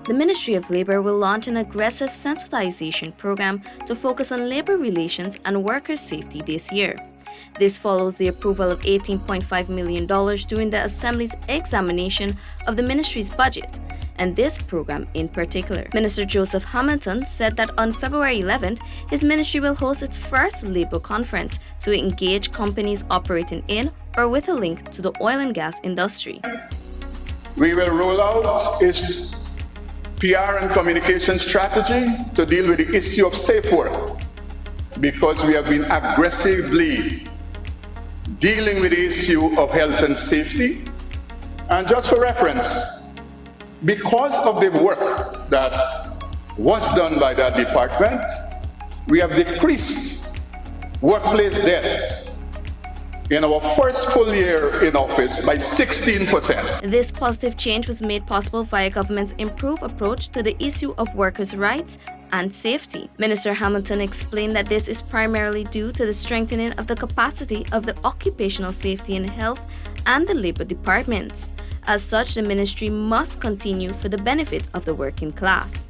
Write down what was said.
The Ministry of Labour will launch an aggressive sensitization program to focus on labour relations and workers' safety this year. This follows the approval of $18.5 million during the Assembly's examination of the ministry's budget, and this program in particular. Minister Joseph Hamilton said that on February 11th, his ministry will host its first Labour conference to engage companies operating in or with a link to the oil and gas industry. We will roll out a PR and communication strategy to deal with the issue of safe work, because we have been aggressively dealing with the issue of health and safety. And just for reference, because of the work that was done by that department, we have decreased workplace deaths in our first full year in office by 16%. This positive change was made possible via government's improved approach to the issue of workers' rights and safety. Minister Hamilton explained that this is primarily due to the strengthening of the capacity of the occupational safety and health and the labor departments. As such, the ministry must continue for the benefit of the working class.